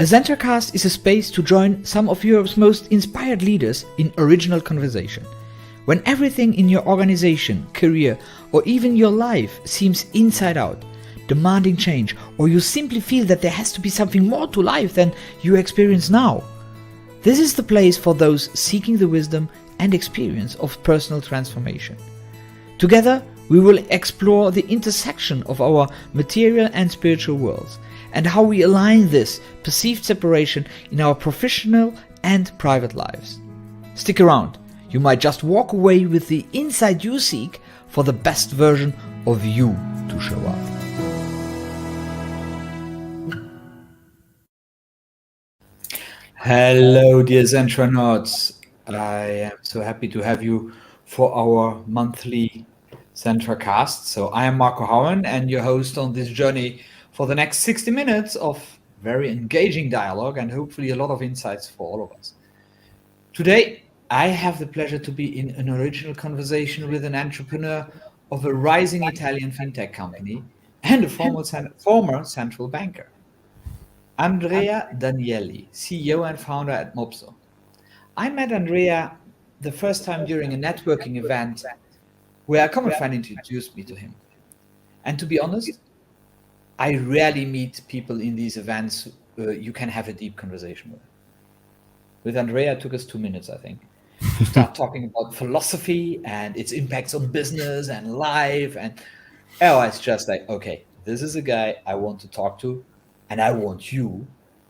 A ZentraCast is a space to join some of Europe's most inspired leaders in original conversation. When everything in your organization, career, or even your life seems inside out, demanding change, or you simply feel that there has to be something more to life than you experience now, this is the place for those seeking the wisdom and experience of personal transformation. Together, we will explore the intersection of our material and spiritual worlds and how we align this perceived separation in our professional and private lives. Stick around, you might just walk away with the insight you seek for the best version of you to show up. Hello, dear Zentranauts. I am so happy to have you for our monthly ZentraCast. So I am Marco Hauen and your host on this journey for the next 60 minutes of very engaging dialogue and hopefully a lot of insights for all of us. Today, I have the pleasure to be in an original conversation with an entrepreneur of a rising Italian fintech company and a former central banker. Andrea Danielli, CEO and founder at Mopso. I met Andrea the first time during a networking event where a common friend introduced me to him. And to be honest, I rarely meet people in these events you can have a deep conversation with. With Andrea, it took us 2 minutes, I think, to start talking about philosophy and its impacts on business and life. And it's just like, okay, this is a guy I want to talk to. And I want you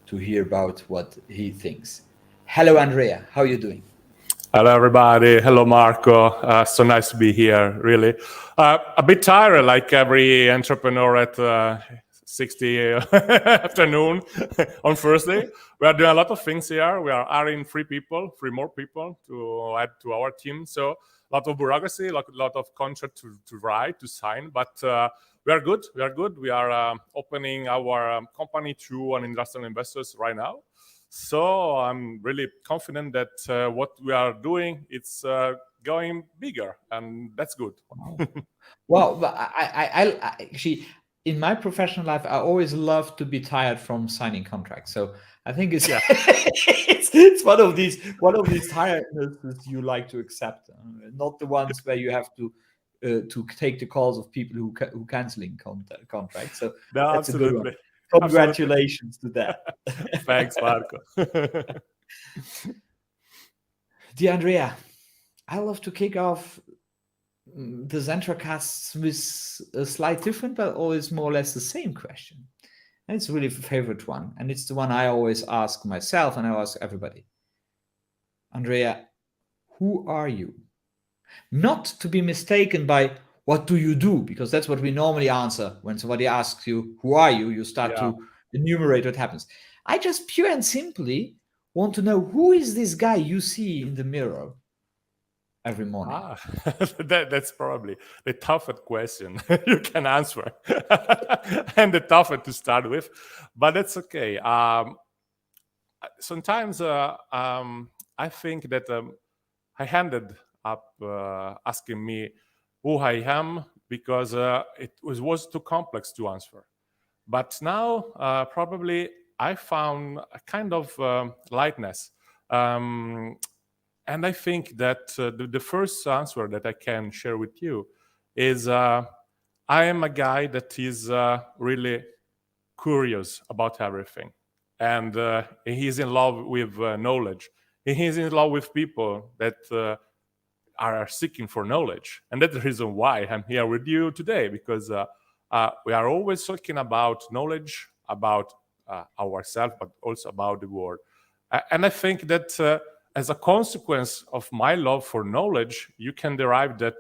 to hear about what he thinks. Hello, Andrea. How are you doing? Hello, everybody. Hello, Marco. So nice to be here, really. A bit tired, like every entrepreneur at 60 afternoon on Thursday. We are doing a lot of things here. We are hiring three more people to add to our team. So a lot of bureaucracy, a lot of contract to write, to sign. But we are good. We are opening our company to an industrial investors right now. So I'm really confident that what we are doing, it's going bigger, and that's good. Well, I actually, in my professional life, I always love to be tired from signing contracts. So I think it's it's one of these tirednesses you like to accept, not the ones where you have to take the calls of people who canceling contracts. So that's absolutely. A good one. Congratulations to that. Thanks, Marco. Dear Andrea, I love to kick off the ZentraCasts with a slight different, but always more or less the same question. And it's really a favorite one. And it's the one I always ask myself and I ask everybody. Andrea, who are you? Not to be mistaken by what do you do? Because that's what we normally answer when somebody asks you, who are you? You start to enumerate what happens. I just pure and simply want to know, who is this guy you see in the mirror every morning? That's probably the toughest question you can answer and the toughest to start with, but that's okay. Sometimes I think that I ended up asking me who I am because it was too complex to answer. But now probably I found a kind of lightness. And I think that the first answer that I can share with you is I am a guy that is really curious about everything. And he's in love with knowledge. He's in love with people that are seeking for knowledge. And that's the reason why I'm here with you today, because we are always talking about knowledge, about ourselves, but also about the world. And I think that as a consequence of my love for knowledge, you can derive that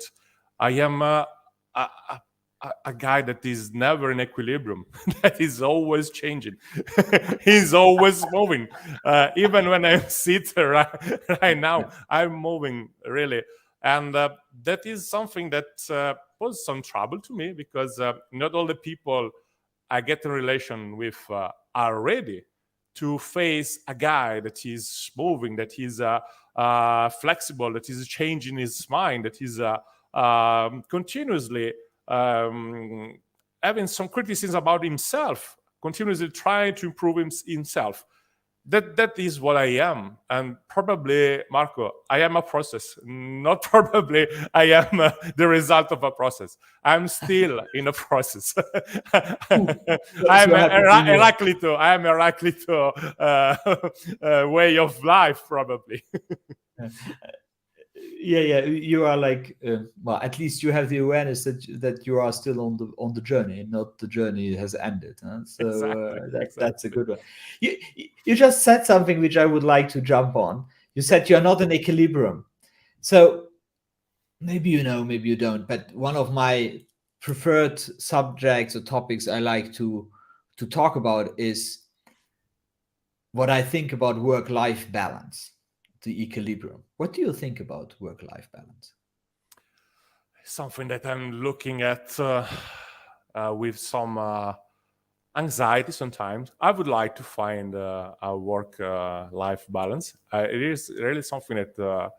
I am a guy that is never in equilibrium, that is always changing. He's always moving. Even when I sit right now, I'm moving, really. And that is something that poses some trouble to me, because not all the people I get in relation with are ready to face a guy that is moving, that is flexible, that is changing his mind, that is continuously having some criticism about himself, continuously trying to improve himself. that is what I am. And probably, Marco, I am a process. Not probably I am the result of a process. I'm still in a process. I am So happy to hear. Heraclito. I am Heraclito way of life, probably. Yeah, you are like well, at least you have the awareness that you are still on the journey, not the journey has ended, huh? So Exactly, that's a exactly. good one. You just said something which I would like to jump on. You said you're not in equilibrium. So maybe you know, maybe you don't, but one of my preferred subjects or topics I like to talk about is what I think about work-life balance, the equilibrium. What do you think about work-life balance? Something that I'm looking at with some anxiety sometimes. I would like to find a work-life balance. It is really something that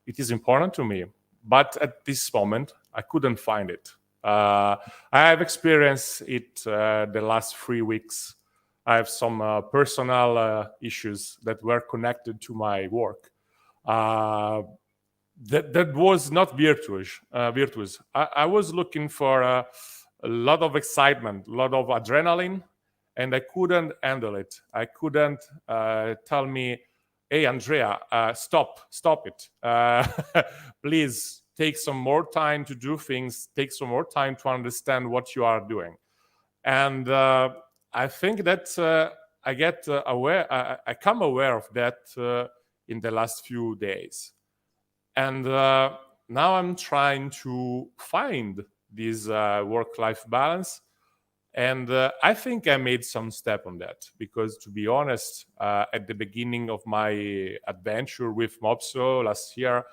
it is important to me. But at this moment, I couldn't find it. I have experienced it the last 3 weeks. I have some personal issues that were connected to my work. Uh, that was not virtuous. I was looking for a lot of excitement, a lot of adrenaline, and I couldn't handle it. I couldn't tell me, "Hey, Andrea, stop it. Please take some more time to do things. Take some more time to understand what you are doing." And I think that I get aware. I come aware of that in the last few days. And now I'm trying to find this work-life balance. And I think I made some step on that because, to be honest, at the beginning of my adventure with Mopso last year,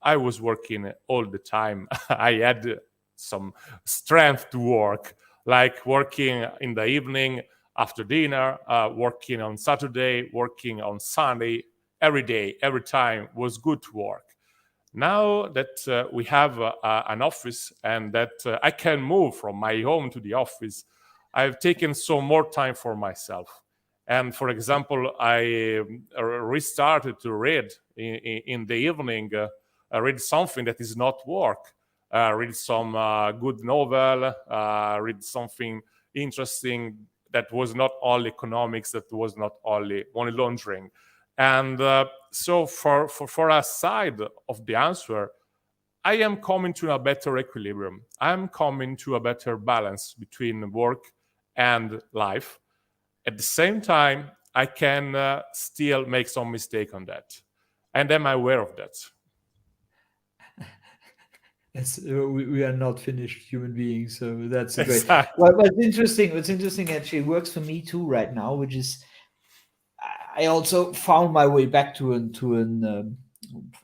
I was working all the time. I had some strength to work, like working in the evening after dinner, working on Saturday, working on Sunday. Every day, every time was good to work. Now that we have an office and that I can move from my home to the office, I've taken some more time for myself. And for example, I restarted to read in the evening, read something that is not work, read some good novel, read something interesting that was not all economics, that was not only money laundering. And so for a side of the answer, I am coming to a better equilibrium. I'm coming to a better balance between work and life. At the same time, I can still make some mistake on that. And I'm aware of that. We are not finished human beings, so that's a great. Exactly. Well, what's interesting actually works for me too right now, which is I also found my way back to an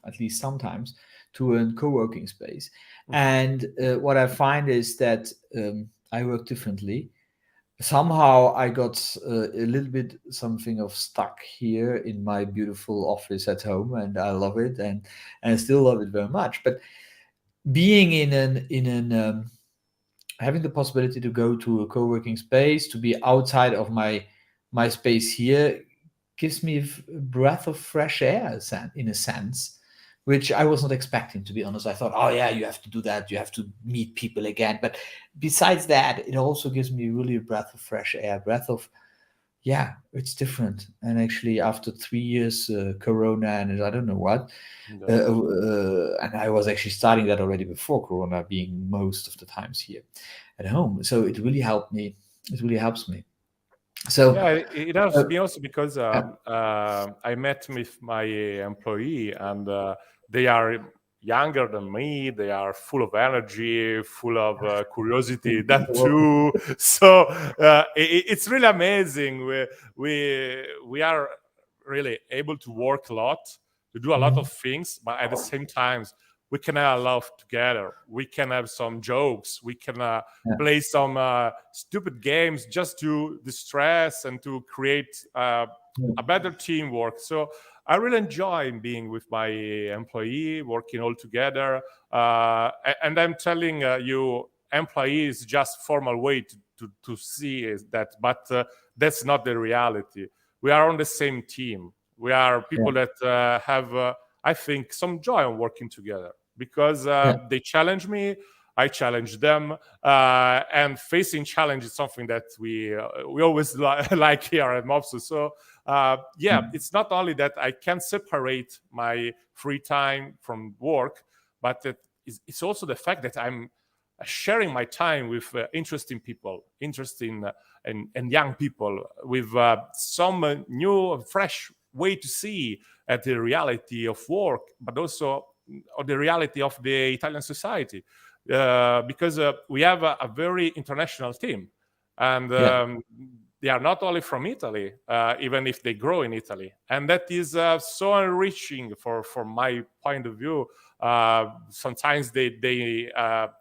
at least sometimes to a co-working space, Mhm. and what I find is that I work differently. Somehow I got a little bit something of stuck here in my beautiful office at home, and I love it, and I still love it very much. But being in an having the possibility to go to a co-working space, to be outside of my space here, gives me a breath of fresh air in a sense, which I was not expecting, to be honest. I thought, oh yeah, you have to do that, you have to meet people again. But besides that, it also gives me really a breath of fresh air, breath of, yeah, it's different. And actually, after 3 years, Corona and I don't know what, Yeah. and I was actually starting that already before Corona, being most of the times here at home. So it really helped me. It really helps me. So, Yeah, it helps uh, me also because uh, I met with my employee, and they are younger than me. They are full of energy, full of curiosity. That too. So it's really amazing. We are really able to work a lot, to do a lot of Mhm. things, but at the same time, we can have a laugh together. We can have some jokes. We can Yeah. play some stupid games just to distress and to create a better teamwork. So I really enjoy being with my employee, working all together. And I'm telling you, employee is just formal way to see is that, but that's not the reality. we are on the same team. We are people that have, I think, some joy on working together because they challenge me, I challenge them, and facing challenge is something that we always like here at Mopso. So it's not only that I can separate my free time from work, but it's also the fact that I'm sharing my time with interesting people, interesting and young people with some new, fresh way to see at the reality of work, but also of the reality of the Italian society, because we have a very international team, and they are not only from Italy, even if they grow in Italy, and that is so enriching for my point of view. Sometimes they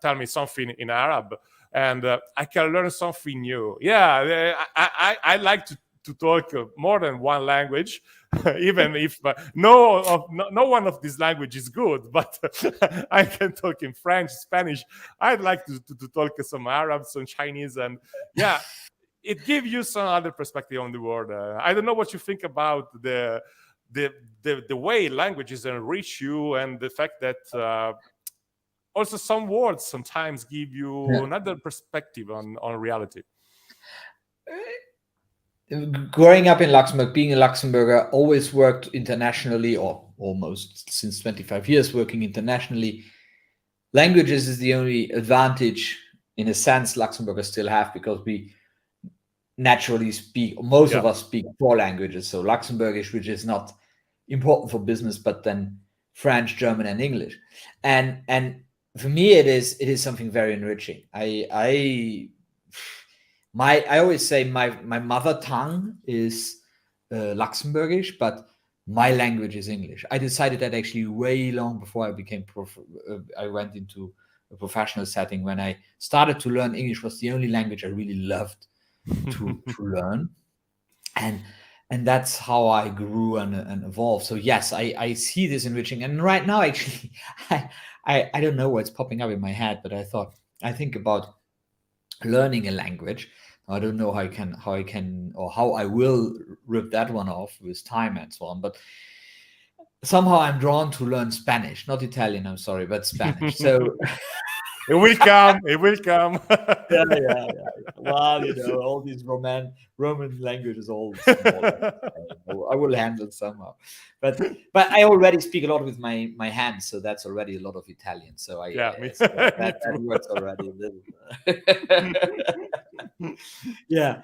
tell me something in Arab, and I can learn something new. Yeah, I like to talk more than one language, even if no one of these language is good, but I can talk in French, Spanish. I'd like to talk some Arab, some Chinese, and it gives you some other perspective on the world. I don't know what you think about the way languages enrich you, and the fact that also some words sometimes give you another perspective on reality. Growing up in Luxembourg, being a Luxembourger, always worked internationally, or almost since 25 years working internationally. Languages is the only advantage, in a sense, Luxembourgers still have, because we naturally speak, most of us speak 4 languages. So Luxembourgish, which is not important for business, but then French, German, and English. And for me, it is something very enriching. I always say my mother tongue is Luxembourgish, but my language is English. I decided that actually way long before I became I went into a professional setting. When I started to learn English, was the only language I really loved to learn, and that's how I grew and evolved. So yes, I see this enriching, and right now actually I don't know what's popping up in my head, but I think about learning a language. I don't know how I can or how I will rip that one off with time and so on, but somehow I'm drawn to learn Spanish, not Italian, I'm sorry, but Spanish. So it will come. It will come. yeah. Well, all these Roman languages, all small. I will handle somehow, but I already speak a lot with my hands, so that's already a lot of Italian. So that works already a little. Yeah.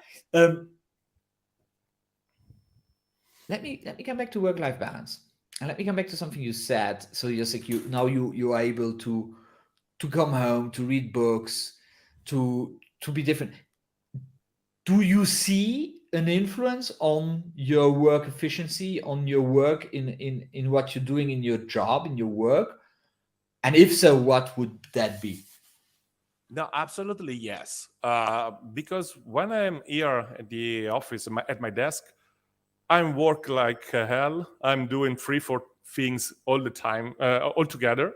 Let me come back to work-life balance, and let me come back to something you said. So you're like you are able to come home, to read books, to be different. Do you see an influence on your work efficiency, on your work in what you're doing in your job, in your work? And if so, what would that be? No, absolutely yes. Because when I'm here at the office, at my desk, I'm work like hell. I'm doing 3-4 things all the time, all together.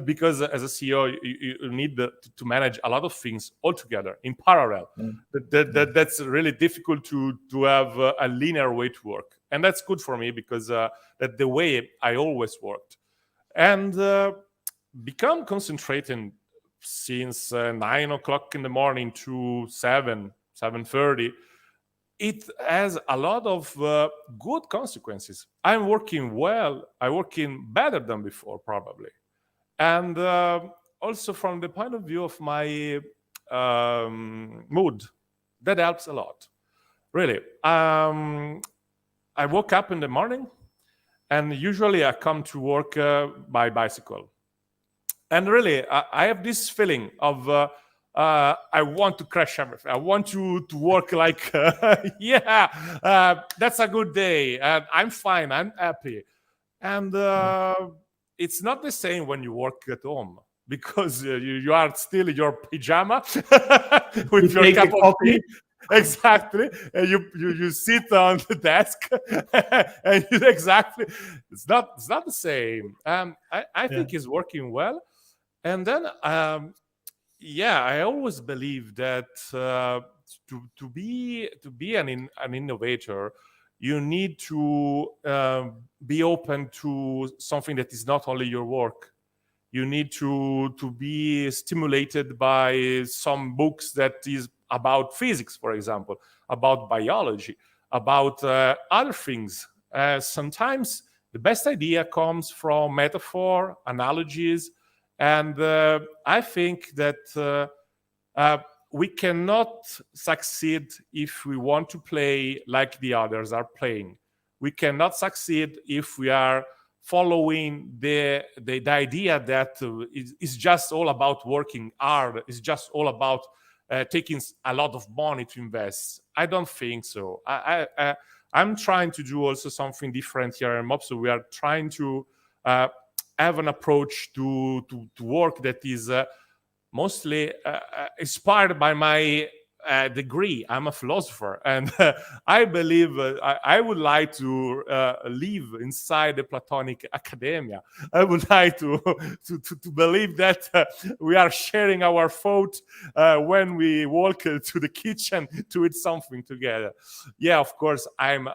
Because as a CEO, you need to manage a lot of things all together in parallel. That's really difficult to have a linear way to work, and that's good for me because that's the way I always worked, and become concentrating since 9 o'clock in the morning to 7:30. It has a lot of good consequences. I'm working well. I'm working better than before, probably. And also from the point of view of my mood, that helps a lot. Really. I woke up in the morning, and usually I come to work by bicycle. And really, I have this feeling of I want to crash everything. I want to work like, that's a good day. And I'm fine. I'm happy. And it's not the same when you work at home, because you are still in your pajama with your cup of tea. Exactly. And you sit on the desk and exactly, it's not the same. I think it's working well. And then I always believe that to be an innovator, you need to be open to something that is not only your work. You need to be stimulated by some books that is about physics, for example, about biology, about other things. Sometimes the best idea comes from metaphor, analogies, and I think that we cannot succeed if we want to play like the others are playing. We cannot succeed if we are following the idea that it's just all about working hard. It's just all about taking a lot of money to invest. I don't think so. I'm trying to do also something different here in Mopso. We are trying to have an approach to work that is mostly inspired by my degree. I'm a philosopher, and I believe I would like to live inside the Platonic academia. I would like to believe that we are sharing our thought when we walk to the kitchen to eat something together. Yeah, of course, I'm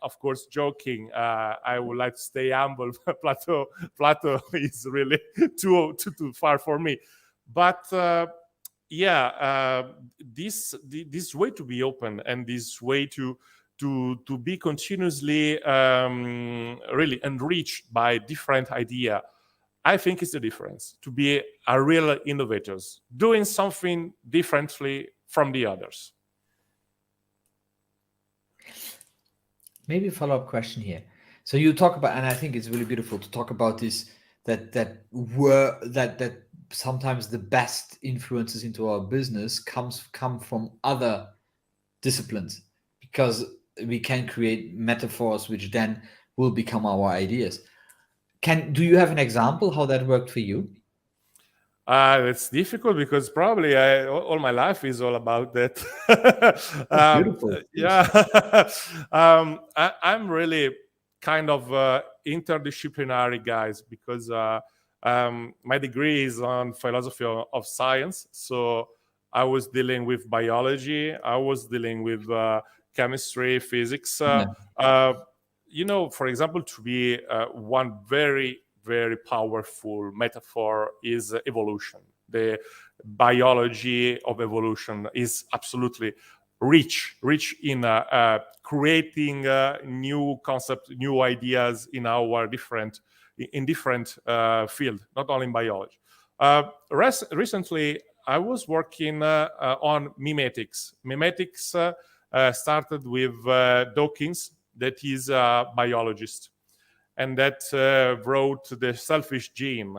of course joking. I would like to stay humble. Plato is really too far for me, but this way to be open and this way to be continuously really enriched by different idea, I think is the difference. To be a real innovators, doing something differently from the others. Maybe a follow-up question here. So you talk about, and I think it's really beautiful to talk about this, that sometimes the best influences into our business come from other disciplines, because we can create metaphors which then will become our ideas. Do you have an example how that worked for you? It's difficult because probably all my life is all about that. Beautiful. Yeah, I'm really kind of interdisciplinary guys, because my degree is on philosophy of science. So I was dealing with biology, I was dealing with chemistry, physics. For example, to be one very powerful metaphor is evolution. The biology of evolution is absolutely rich in creating new concepts, new ideas in our different field, not only in biology. Recently, I was working on mimetics. Mimetics started with Dawkins, that is a biologist, and that wrote the selfish gene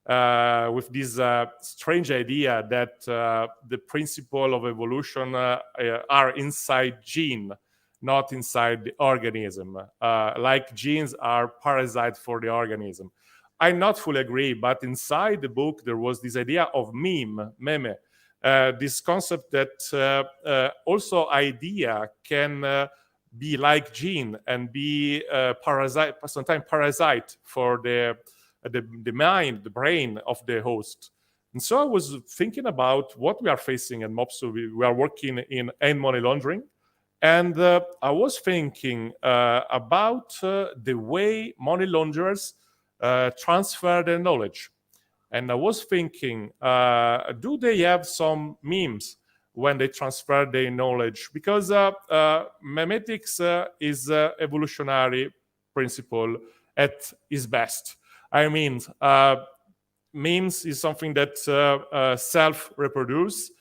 with this strange idea that the principle of evolution are inside gene, not inside the organism. Like genes are parasites for the organism. I not fully agree, but inside the book there was this idea of meme, this concept that also idea can be like gene and be parasite, sometimes parasite for the mind, the brain of the host. And so I was thinking about what we are facing at Mopso. We are working in money laundering, and I was thinking about the way money launderers transfer their knowledge. And I was thinking, do they have some memes when they transfer their knowledge? Because memetics is evolutionary principle at its best. I mean, memes is something that self-reproduce,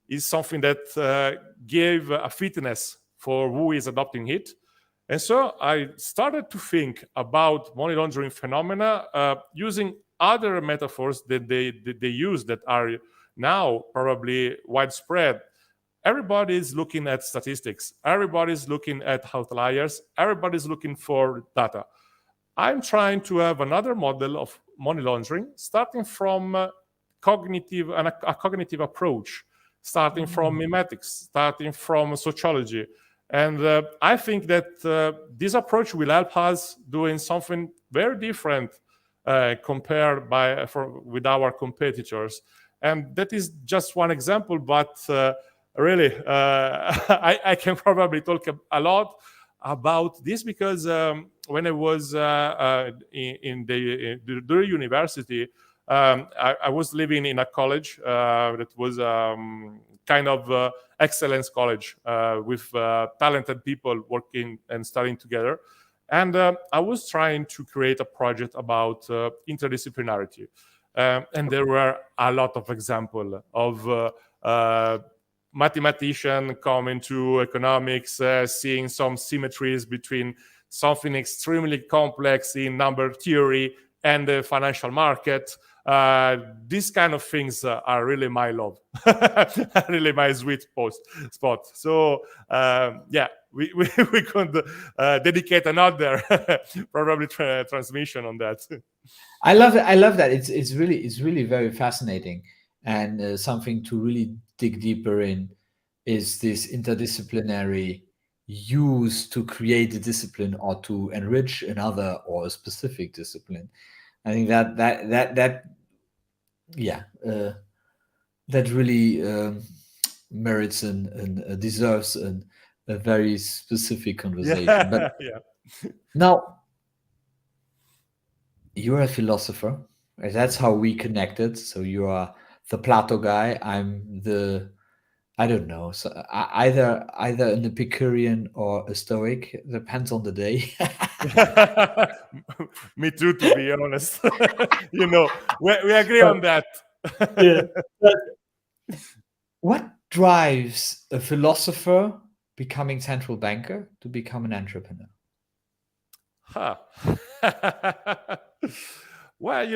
is something that gave a fitness for who is adopting it. And so I started to think about money laundering phenomena using other metaphors that they use that are now probably widespread. Everybody's looking at statistics. Everybody's looking at outliers. Everybody's looking for data. I'm trying to have another model of money laundering, starting from a cognitive approach, starting from mimetics, starting from sociology. And I think that this approach will help us doing something very different compared with our competitors. And that is just one example, but really, I can probably talk a lot. about this because when I was in the university, I was living in a college that was kind of excellence college with talented people working and studying together. And I was trying to create a project about interdisciplinarity. And there were a lot of examples of mathematician coming to economics, seeing some symmetries between something extremely complex in number theory and the financial market. These kind of things are really my love, really my sweet spot. So yeah, we could dedicate another probably transmission on that. I love it. I love that. It's really very fascinating, and something to really dig deeper in is this interdisciplinary use to create a discipline or to enrich another or a specific discipline. I think that yeah, that really merits and deserves a very specific conversation. But Yeah, yeah. now you're a philosopher. Right? That's how we connected. So you are the Plato guy. I'm the, I don't know. So either an Epicurean or a Stoic. Depends on the day. Me too, to be honest. We agree But on that. yeah. But what drives a philosopher becoming central banker to become an entrepreneur? Huh. Well,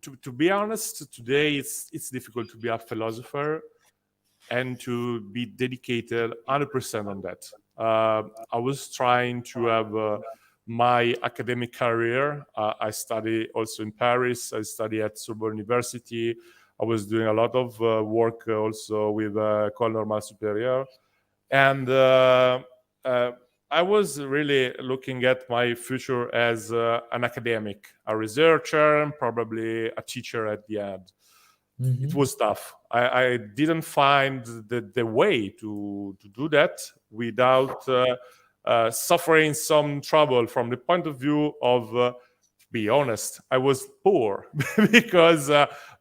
to be honest, today it's difficult to be a philosopher and to be dedicated 100% on that. I was trying to have my academic career. I study also in Paris. I study at Sorbonne University. I was doing a lot of work also with École Normale Supérieure. And I was really looking at my future as an academic, a researcher, and probably a teacher at the end. It Mhm. was tough. I didn't find the way to do that without suffering some trouble from the point of view of, to be honest, I was poor because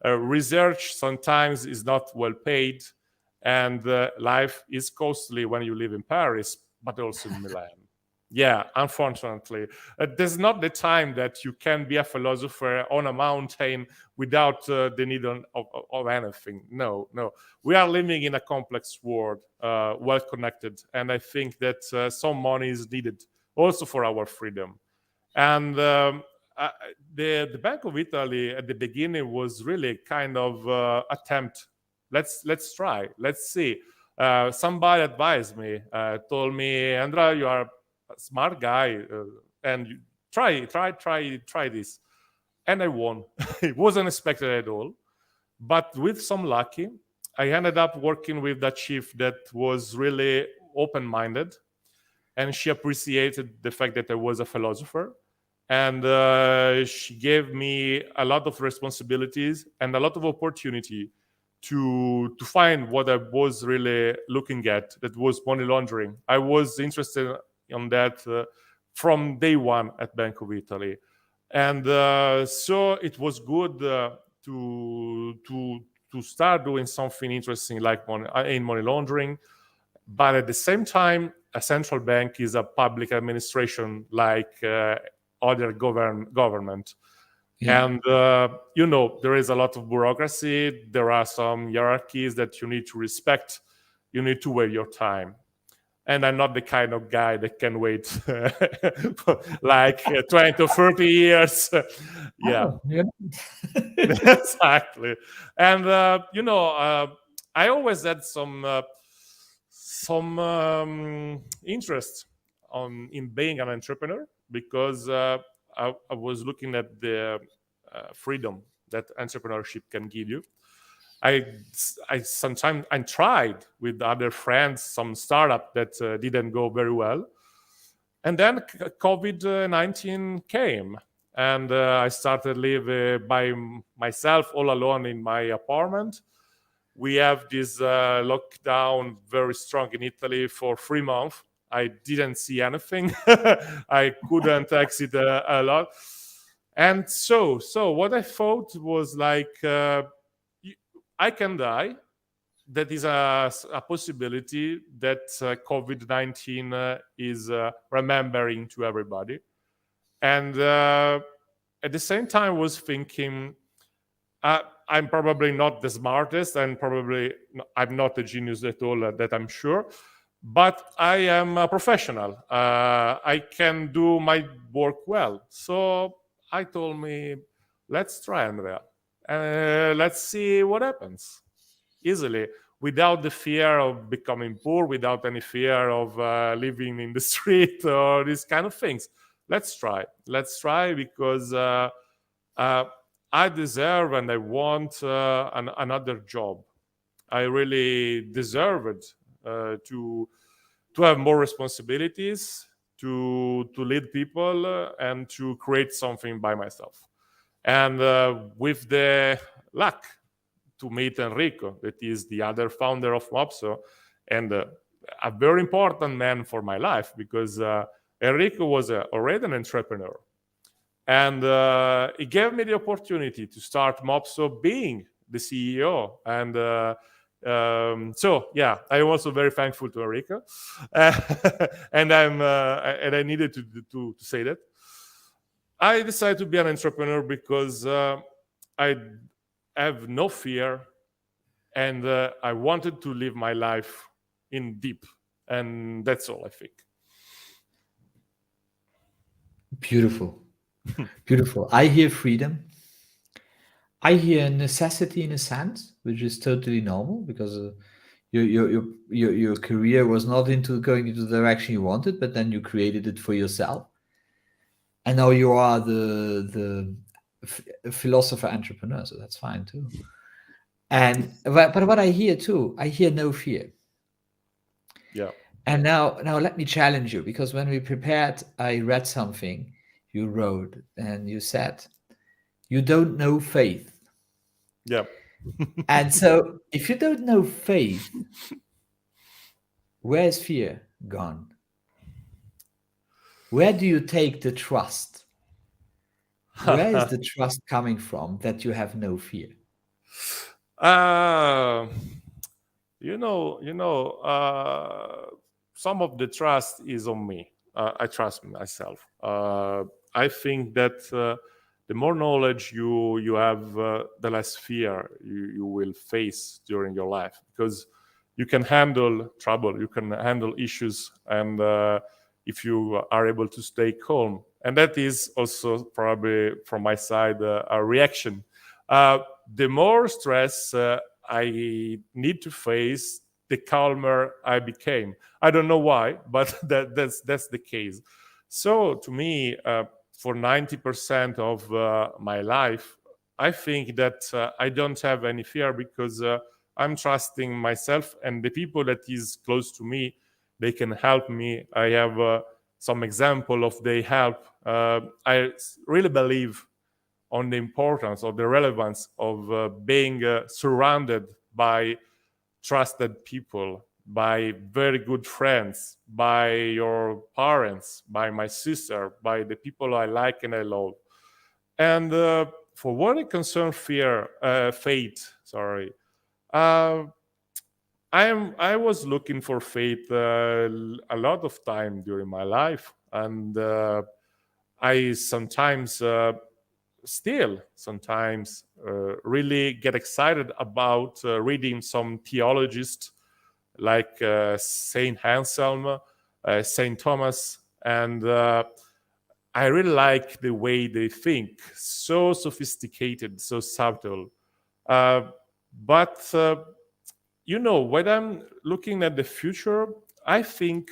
research sometimes is not well paid and life is costly when you live in Paris, but also in Milan. Yeah, unfortunately, there's not the time that you can be a philosopher on a mountain without the need of anything. No, no. We are living in a complex world, well connected, and I think that some money is needed also for our freedom. And I, the Bank of Italy at the beginning was really kind of attempt. Let's try. Let's see. Somebody advised me, told me, Andrea, you are a smart guy, and try this. And I won. It wasn't expected at all, but with some lucky, I ended up working with that chief that was really open-minded, and she appreciated the fact that I was a philosopher, and she gave me a lot of responsibilities and a lot of opportunity to find what I was really looking at. That was money laundering. I was interested in that from day one at Bank of Italy, and so it was good to start doing something interesting like in money laundering. But at the same time, a central bank is a public administration like other government. Yeah. And, there is a lot of bureaucracy. There are some hierarchies that you need to respect. You need to wait your time. And I'm not the kind of guy that can wait like 20 to 30 years. Yeah, Oh, yeah. exactly. And, I always had some interest in being an entrepreneur because I was looking at the freedom that entrepreneurship can give you. I I sometimes I tried with other friends some startup that didn't go very well, and then COVID-19 came, and I started live by myself all alone in my apartment. We have this lockdown very strong in Italy for 3 months. I didn't see anything. I couldn't exit a lot. And so what I thought was like, I can die. That is a possibility that COVID-19 is remembering to everybody. And at the same time, was thinking, I'm probably not the smartest, and probably I'm not a genius at all, that I'm sure. But I am a professional. I can do my work well. So I told me, let's try, Andrea. Let's see what happens. Easily, without the fear of becoming poor, without any fear of living in the street or these kind of things. Let's try. Let's try, because uh, I deserve and I want another job. I really deserve it, to have more responsibilities, to lead people, and to create something by myself. And with the luck to meet Enrico, that is the other founder of Mopso, and a very important man for my life, because Enrico was already an entrepreneur. And he gave me the opportunity to start Mopso being the CEO. And so, yeah, I'm also very thankful to Enrico. And I needed to say that. I decided to be an entrepreneur because I have no fear, and I wanted to live my life in deep. And that's all, I think. Beautiful. Beautiful. I hear freedom. I hear necessity in a sense, which is totally normal, because your career was not into going into the direction you wanted, but then you created it for yourself, and now you are the philosopher entrepreneur. So that's fine too. And but what I hear too, I hear no fear. Yeah. And now let me challenge you, because when we prepared, I read something you wrote, and you said you don't know faith. Yeah. And so, if you don't know faith, where's fear gone? Where do you take the trust? Where is the trust coming from that you have no fear? uh, some of the trust is on me. I trust myself. I think that the more knowledge you have, the less fear you will face during your life, because you can handle trouble, you can handle issues, and if you are able to stay calm. And that is also probably from my side a reaction. The more stress I need to face, the calmer I became. I don't know why, but that's the case. So to me, for 90% of my life, I think that I don't have any fear, because I'm trusting myself and the people that is close to me. They can help me. I have some example of they help. I really believe on the importance or the relevance of being surrounded by trusted people, by very good friends, by your parents, by my sister, by the people I like and I love. And for what it concerns fate, sorry, uh, I was looking for fate a lot of time during my life, and I sometimes still sometimes really get excited about reading some theologists like Saint Anselm, Saint Thomas, and I really like the way they think. So sophisticated, so subtle. Uh, but when I'm looking at the future, I think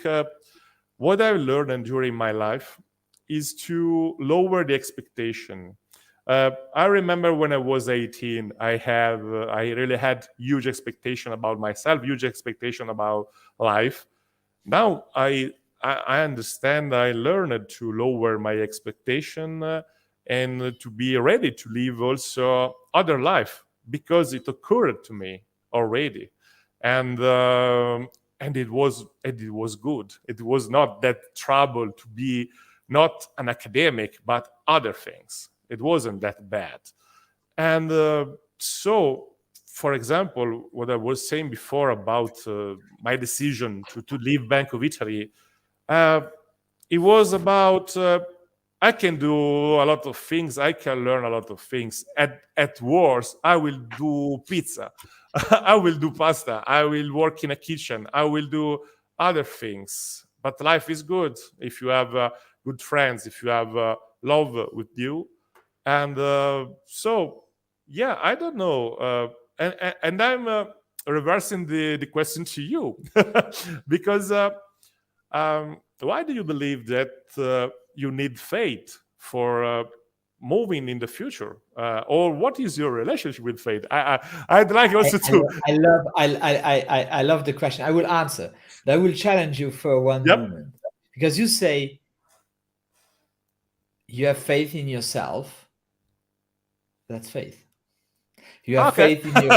what I've learned during my life is to lower the expectation. I remember when I was 18, I really had huge expectation about myself, huge expectation about life. Now I understand. I learned to lower my expectation and to be ready to live also other life, because it occurred to me already. And and it was good. It was not that trouble to be not an academic but other things. It wasn't that bad. And so, for example, what I was saying before about my decision to leave Bank of Italy, uh, it was about I can do a lot of things. I can learn a lot of things. At worst, I will do pizza. I will do pasta. I will work in a kitchen. I will do other things. But life is good if you have good friends, if you have love with you. And so, yeah, I don't know. And I'm reversing the question to you because why do you believe that you need faith for moving in the future? Or what is your relationship with faith? I'd like I, also I, to. I love I love the question. I will answer. But I will challenge you for one Yep. moment because you say you have faith in yourself. That's faith. You have Okay. faith in your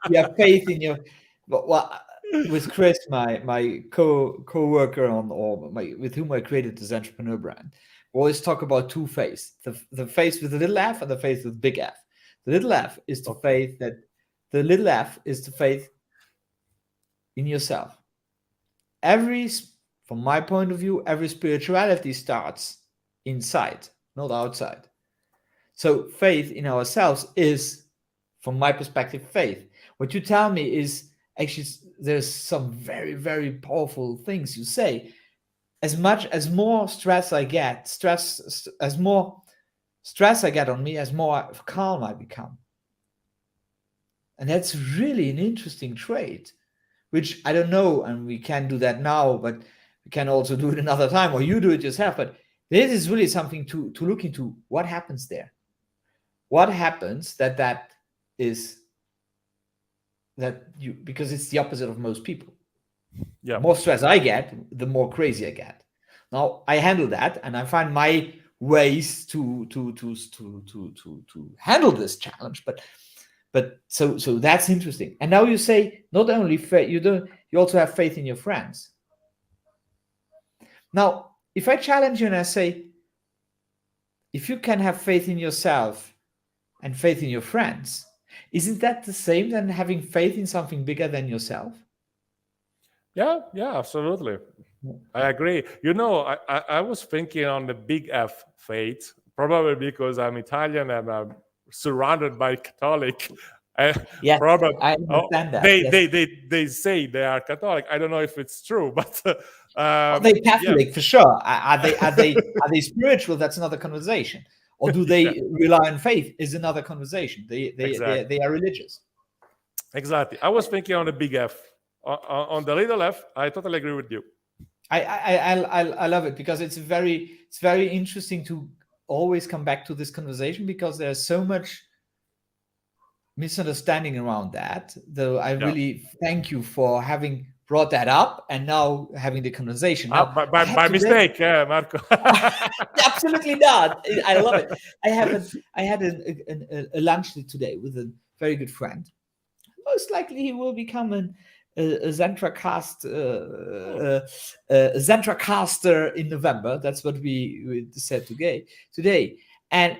you have faith in your well, with Chris, my co-worker on or my with whom I created this entrepreneur brand. We always talk about two faiths: the faith with the little f and the faith with big F. The little f is the Okay. faith that the little f is the faith in yourself. Every from my point of view, every spirituality starts inside, not outside. So faith in ourselves is, from my perspective, faith. What you tell me is actually there's some very, very powerful things you say. As much as more stress I get, as more stress I get on me, as more calm I become. And that's really an interesting trait, which I don't know, and we can do that now, but we can also do it another time, or you do it yourself. But this is really something to look into. What happens there? What happens that is that you, because it's the opposite of most people. Yeah. The more stress I get, the more crazy I get. Now I handle that, and I find my ways to handle this challenge. But so that's interesting. And now you say not only faith, you also have faith in your friends. Now, if I challenge you and I say, if you can have faith in yourself and faith in your friends, isn't that the same than having faith in something bigger than yourself? Yeah, absolutely. I agree. I was thinking on the big F faith, probably because I'm Italian and I'm surrounded by Catholic. Yes, Probably, I oh, understand that. they, Yes. they they they say they are Catholic. I don't know if it's true, but Are they yeah, Catholic for sure? Are they spiritual? That's another conversation. Or do yeah, they rely on faith? Is another conversation. They exactly, are religious. exactly. I was thinking on the big F. On the little F, I totally agree with you. I love it because it's very interesting to always come back to this conversation because there's so much misunderstanding around that. Though I Yeah. really thank you for having brought that up and now having the conversation. Now By, I by, have by to break. mistake, Marco. Absolutely not. I love it. I had a lunch today with a very good friend. Most likely he will become a ZentraCast ZentraCaster in November. That's what we said today, and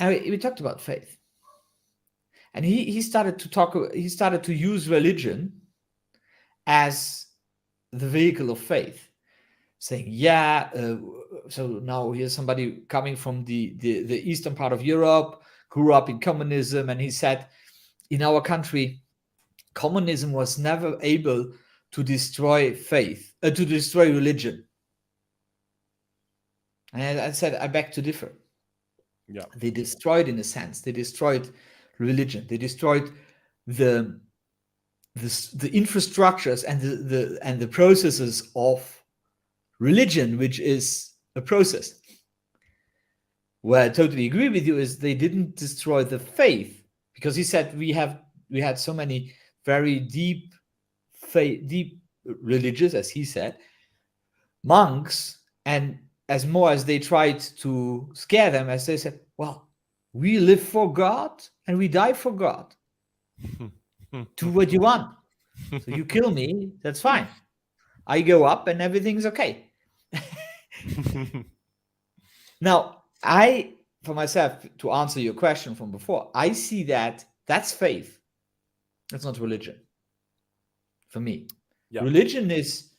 we talked about faith, and he started to talk. He started to use religion as the vehicle of faith, saying, "Yeah, so now here's somebody coming from the eastern part of Europe, grew up in communism, and he said, in our country, communism was never able to destroy faith, to destroy religion." And I said, I beg to differ. Yeah. They destroyed, in a sense, they destroyed religion. They destroyed the the infrastructures and the processes of religion, which is a process. Where I totally agree with you is they didn't destroy the faith, because he said we had so many very deep faith, deep religious, as he said, monks, and as more as they tried to scare them, as they said, well, we live for God and we die for God. Do what you want. So you kill me, that's fine. I go up and everything's okay. Now, for myself, to answer your question from before, I see that that's faith. That's not religion for me. Yeah. Religion is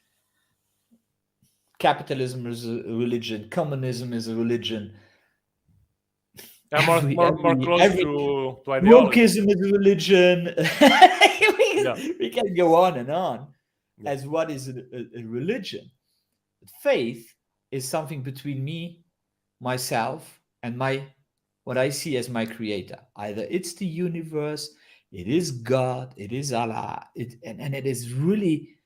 capitalism is a religion, communism is a religion, every More every close every to ideology. wokeism is a religion. Yeah. We can go on and on Yeah. as what is a religion. But faith is something between me, myself, and my what I see as my creator. Either it's the universe, it is God, it is Allah, and it is really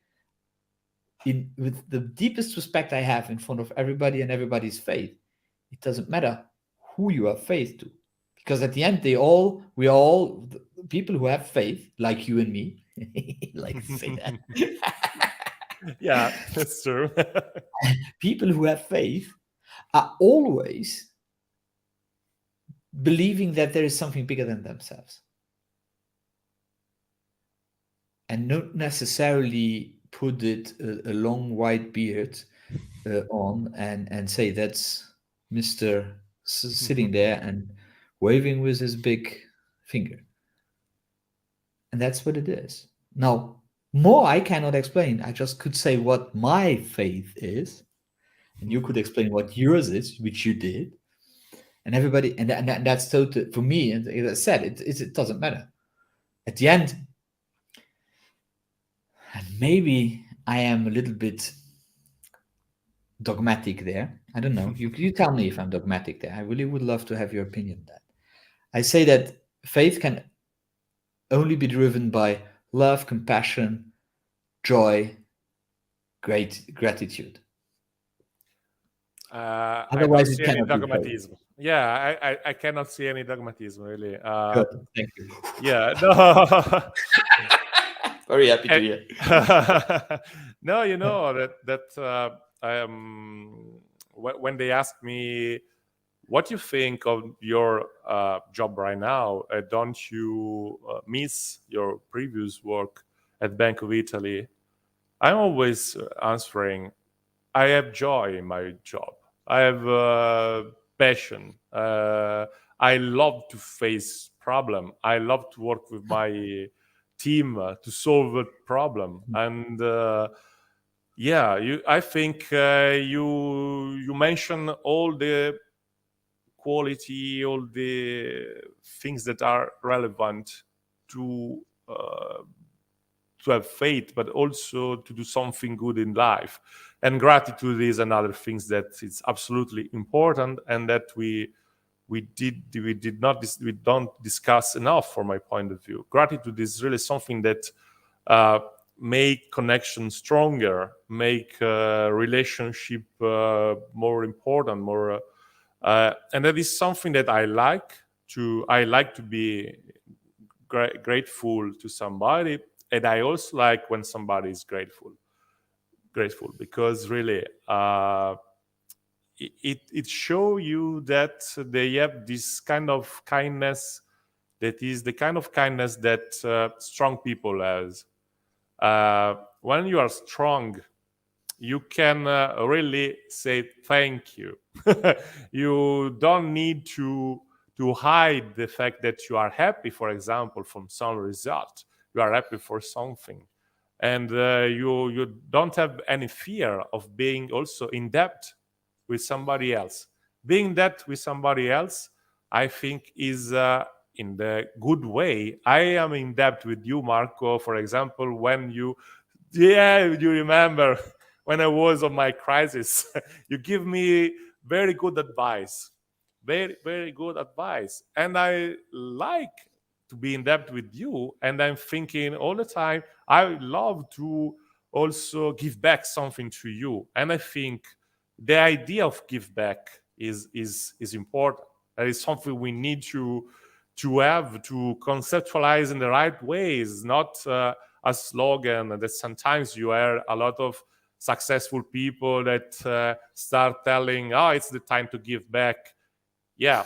in with the deepest respect I have in front of everybody and everybody's faith. It doesn't matter who you have faith to, because at the end we are all people who have faith, like you and me. Like to say that. Yeah, that's true. People who have faith are always believing that there is something bigger than themselves, and not necessarily put it a long white beard on and say that's Mr. Sitting there and waving with his big finger. And that's what it is. Now, more I cannot explain. I just could say what my faith is, and you could explain what yours is, which you did. And everybody, and that's total for me. And as I said, it doesn't matter. At the end, and maybe I am a little bit dogmatic there. I don't know. You tell me if I'm dogmatic there. I really would love to have your opinion on that. I say that faith can only be driven by love, compassion, joy, great gratitude. I don't Otherwise, it see any cannot be faith. dogmatism. Yeah, I cannot see any dogmatism really. Good. Thank you. Yeah, no. Very happy to hear. No, you know when they ask me what you think of your job right now, don't you miss your previous work at Bank of Italy? I'm always answering, I have joy in my job. I have passion. I love to face problem. I love to work with my team to solve a problem. And yeah, I think you mentioned all the quality, all the things that are relevant to have faith, but also to do something good in life. And gratitude is another thing that is absolutely important, and that we don't discuss enough, from my point of view. Gratitude is really something that make connection stronger, make relationship more important, more, and that is something that I like to be grateful to somebody, and I also like when somebody is grateful because really it show you that they have this kind of kindness, that is the kind of kindness that strong people has. When you are strong, you can really say thank you. You don't need to hide the fact that you are happy, for example, from some result. You are happy for something, and you don't have any fear of being also in debt with somebody else. Being that with somebody else, I think, is in the good way. I am in debt with you, Marco, for example, when you remember when I was on my crisis. You give me very good advice, very, very good advice. And I like to be in debt with you. And I'm thinking all the time, I love to also give back something to you. And I think the idea of give back is important. That is something we need to have to conceptualize in the right ways, not a slogan that sometimes you hear a lot of successful people that start telling, oh, it's the time to give back. Yeah,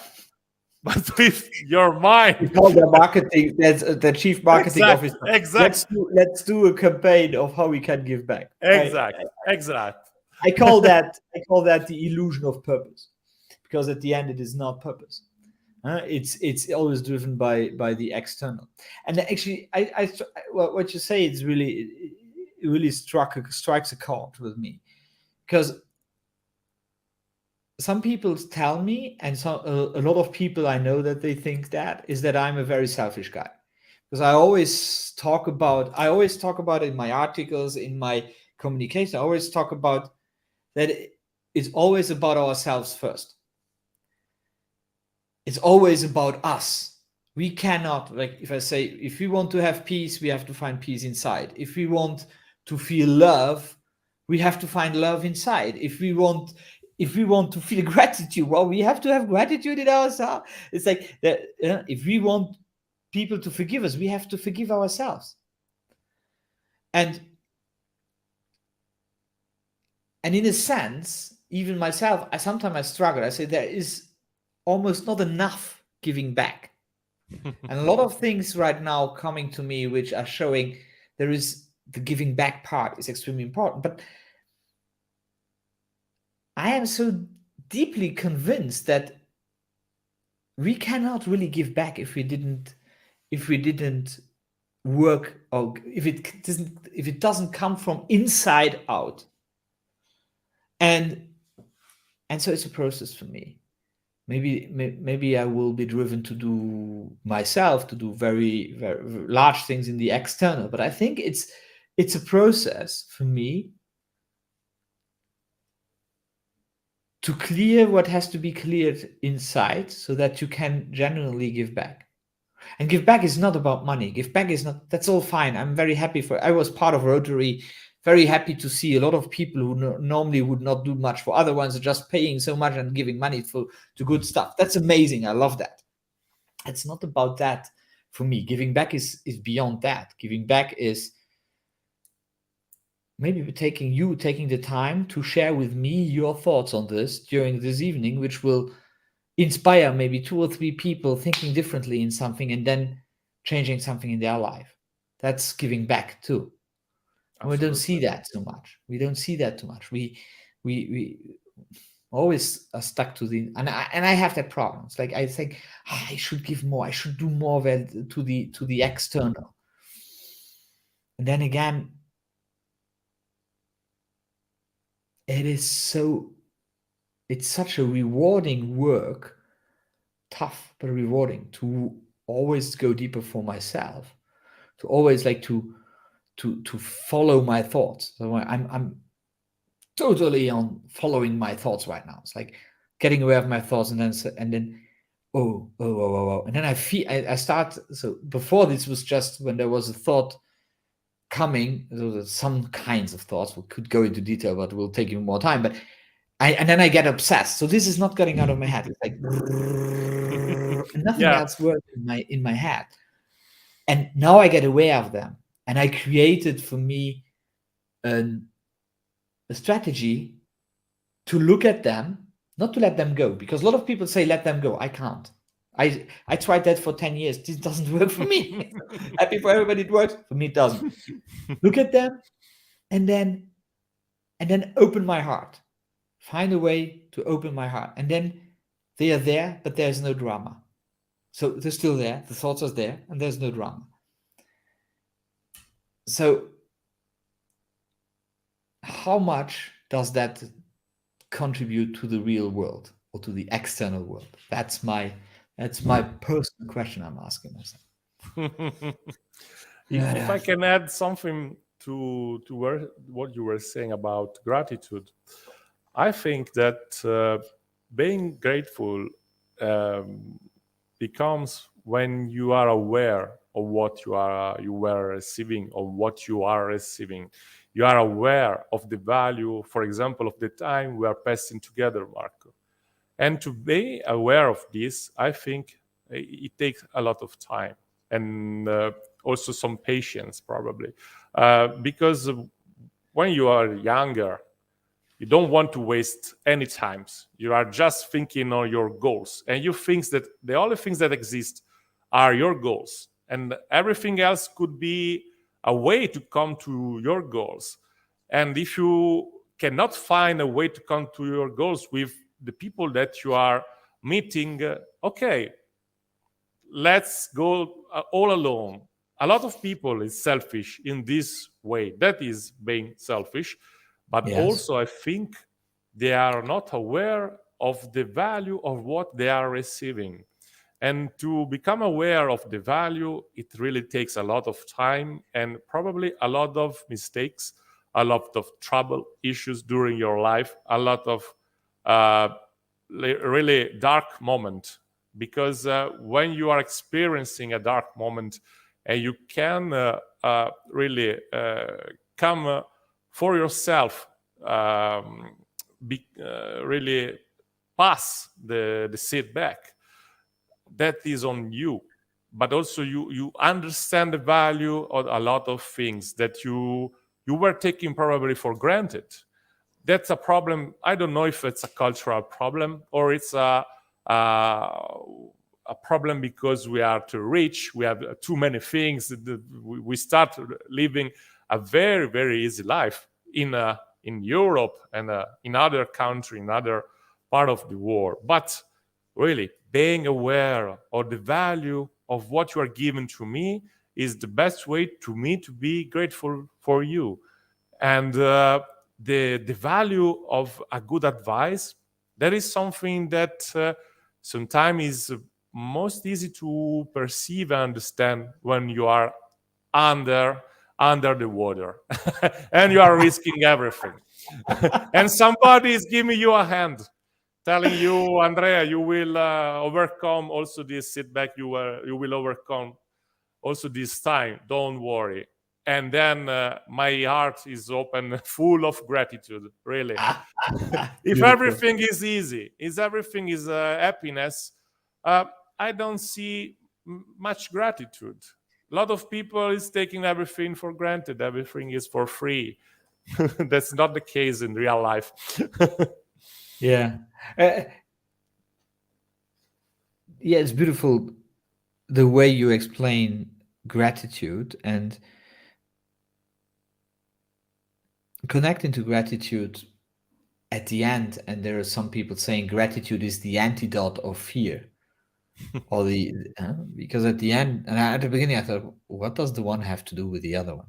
but with your We mind. call the marketing. That's the chief marketing Exact, officer. exact, Let's do a campaign of how we can give back. exact, exact. I call that the illusion of purpose, because at the end it is not purpose. It's always driven by the external. And actually, what you say is really, it really strikes a chord with me, because some people tell me, and a lot of people I know that they think that is that I'm a very selfish guy, because I always talk about it in my articles, in my communication. I always talk about that it's always about ourselves first. It's always about us. We cannot, like, if I say, if we want to have peace, we have to find peace inside. If we want to feel love, we have to find love inside. If we want to feel gratitude, well, we have to have gratitude in ourselves. It's like that. If we want people to forgive us, we have to forgive ourselves. And in a sense, even myself, I struggle. I say there is almost not enough giving back. And a lot of things right now coming to me which are showing there is the giving back part is extremely important. But I am so deeply convinced that we cannot really give back if we didn't work, or if it doesn't come from inside out. And so it's a process for me. Maybe I will be driven to do very, very large things in the external, but I think it's a process for me to clear what has to be cleared inside, so that you can genuinely give back. And give back is not about money. Give back is not, that's all fine. I'm very happy I was part of Rotary, very happy to see a lot of people who normally would not do much for other ones are just paying so much and giving money to good stuff. That's amazing. I love that. It's not about that for me. Giving back is beyond that. Giving back is maybe taking the time to share with me your thoughts on this during this evening, which will inspire maybe 2 or 3 people thinking differently in something, and then changing something in their life. That's giving back too. And we don't see that so much. We don't see that too much. We always are stuck to the, and I have that problem. It's like I think I should give more. I should do more to the external. And then again, it's such a rewarding work, tough but rewarding, to always go deeper for myself, to always like to follow my thoughts. So I'm totally on following my thoughts right now. It's like getting aware of my thoughts, and then oh, and then I start. So before, this was just when there was a thought coming, there was some kinds of thoughts. We could go into detail, but we'll take even more time. But and then I get obsessed. So this is not getting out of my head. It's like and nothing else works in my head. And now I get aware of them, and I created for me a strategy to look at them, not to let them go, because a lot of people say let them go. I can't. I tried that for 10 years. This doesn't work for me. Happy for everybody it works. For me, it doesn't. Look at them, and then open my heart. Find a way to open my heart. And then they are there, but there's no drama. So they're still there. The thoughts are there, and there's no drama. So how much does that contribute to the real world, or to the external world? That's my personal question I'm asking myself. If I can add something to what you were saying about gratitude, I think that being grateful becomes when you are aware of what you were receiving, or what you are receiving. You are aware of the value, for example, of the time we are passing together, Marco. And to be aware of this, I think it takes a lot of time, and also some patience, probably, because when you are younger, you don't want to waste any times. You are just thinking on your goals, and you think that the only things that exist are your goals, and everything else could be a way to come to your goals. And if you cannot find a way to come to your goals with the people that you are meeting, okay, let's go all alone. A lot of people is selfish in this way. That is being selfish. But Yes. also, I think they are not aware of the value of what they are receiving. And to become aware of the value, it really takes a lot of time and probably a lot of mistakes, a lot of trouble issues during your life, a lot of uh, really dark moment. Because when you are experiencing a dark moment, and you can really come for yourself, really pass the setback, that is on you. But also you understand the value of a lot of things that you were taking probably for granted. That's a problem. I don't know if it's a cultural problem or it's a problem because we are too rich, we have too many things. We start living a very, very easy life in Europe and in other country, in other part of the world. But really, being aware of the value of what you are giving to me is the best way to me to be grateful for you. And the value of a good advice, that is something that sometimes is most easy to perceive and understand when you are under the water and you are risking everything. And somebody is giving you a hand, telling you, Andrea, you will overcome also this setback. You will overcome also this time. Don't worry. And then my heart is open, full of gratitude. Really, if Beautiful. everything is easy, if everything is happiness, uh, I don't see much gratitude. A lot of people is taking everything for granted. Everything is for free. That's not the case in real life. Yeah. Uh, yeah, it's beautiful the way you explain gratitude and connecting to gratitude at the end. And there are some people saying gratitude is the antidote of fear. Or because at the end, and at the beginning, I thought, what does the one have to do with the other one?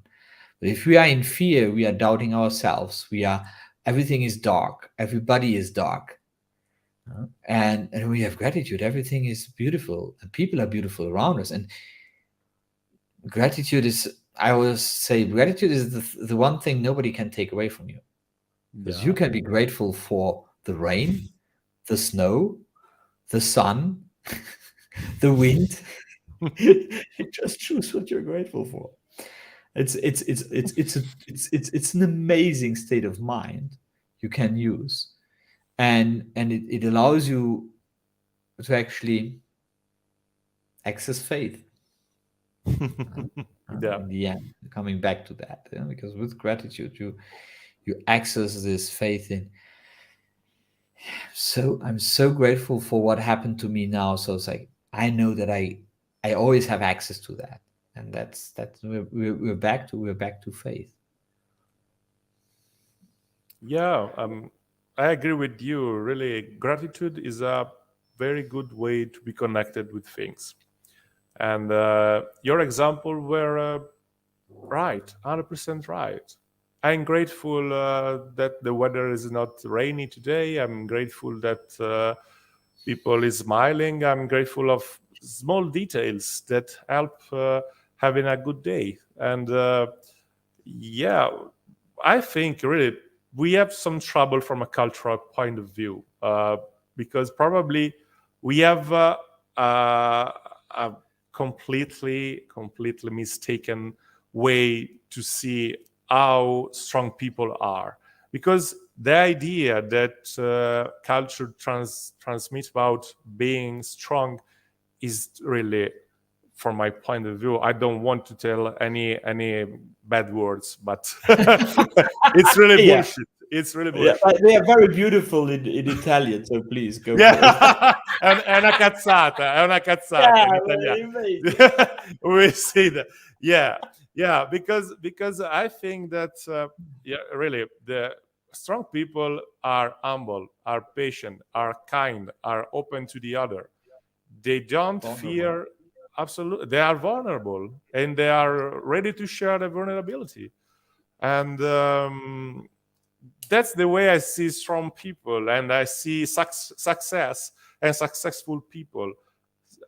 But if we are in fear, we are doubting ourselves. Everything is dark. Everybody is dark. And we have gratitude. Everything is beautiful, and people are beautiful around us. And gratitude is, I always say, gratitude is the one thing nobody can take away from you. Because you Yeah. can be grateful for the rain, the snow, the sun, the wind. You just choose what you're grateful for. It's an amazing state of mind you can use, and it allows you to actually access faith. Yeah. In the end, coming back to that, because with gratitude you access this faith in. So I'm so grateful for what happened to me now. So it's like I know that I always have access to that, and that's we're back to faith. Yeah, I agree with you. Really, gratitude is a very good way to be connected with things. And your example were right, 100% right. I'm grateful that the weather is not rainy today. I'm grateful that people is smiling. I'm grateful of small details that help having a good day. And yeah, I think really we have some trouble from a cultural point of view because probably we have a completely mistaken way to see how strong people are. Because the idea that culture transmits about being strong is really, from my point of view, I don't want to tell any bad words, but it's really Yeah. bullshit. It's really Yeah, bullshit. they are very beautiful in Italian, so please go for it. Yeah, è una cazzata in Yeah, italiano. amazing. We see that. Yeah, yeah, because I think that yeah, really the strong people are humble, are patient, are kind, are open to the other. They don't Vulnerable. fear. Absolutely, they are vulnerable and they are ready to share their vulnerability. And that's the way I see strong people, and I see success and successful people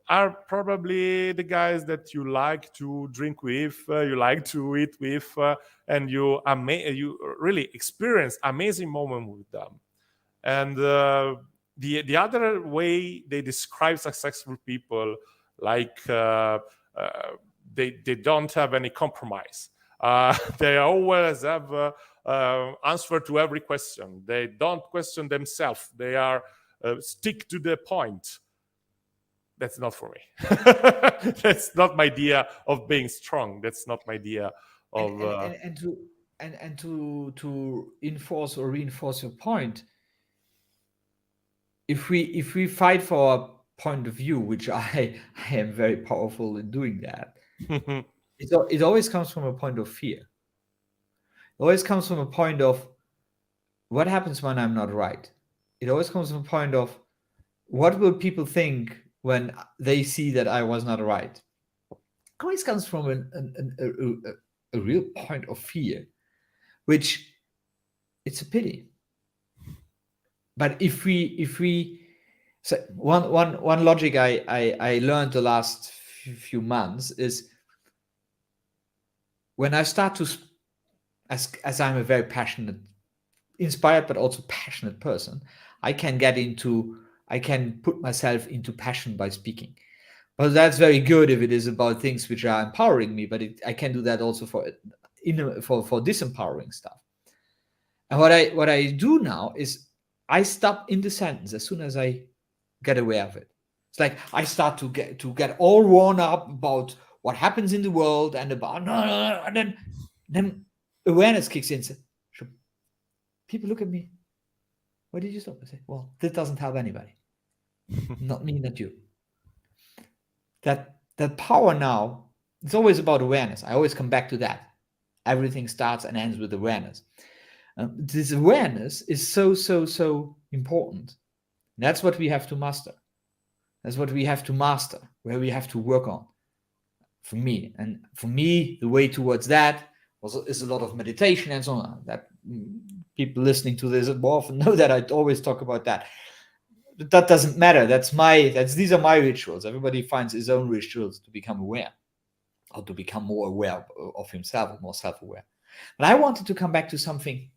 are probably the guys that you like to drink with, you like to eat with, and you really experience amazing moment with them. And the other way they describe successful people, like they don't have any compromise. They always have answer to every question. They don't question themselves. They are stick to the point. That's not for me. That's not my idea of being strong. That's not my idea And of. to enforce or reinforce your point, if we fight for our point of view, which I am very powerful in doing that, it always comes from a point of fear. It always comes from a point of what happens when I'm not right. It always comes from a point of what will people think when they see that I was not right. It always comes from a real point of fear, which it's a pity. But if we so one logic I learned the last few months is when I start to as I'm a very passionate, inspired but also passionate person, I can put myself into passion by speaking. Well, that's very good if it is about things which are empowering me, but I can do that also for disempowering stuff. And what I do now is I stop in the sentence as soon as I get aware of it. It's like I start to get all worn up about what happens in the world and about no, no, no, and then awareness kicks in. So, people look at me. Why did you stop? I say, well, this doesn't help anybody. Not me, not you. That power now, it's always about awareness. I always come back to that. Everything starts and ends with awareness. This awareness is so important. That's what we have to master. That's what we have to master, where we have to work on. For me, the way towards that is a lot of meditation and so on. That people listening to this more often know that I always talk about that. But that doesn't matter. These are my rituals. Everybody finds his own rituals to become aware, or to become more aware of himself, more self-aware. But I wanted to come back to something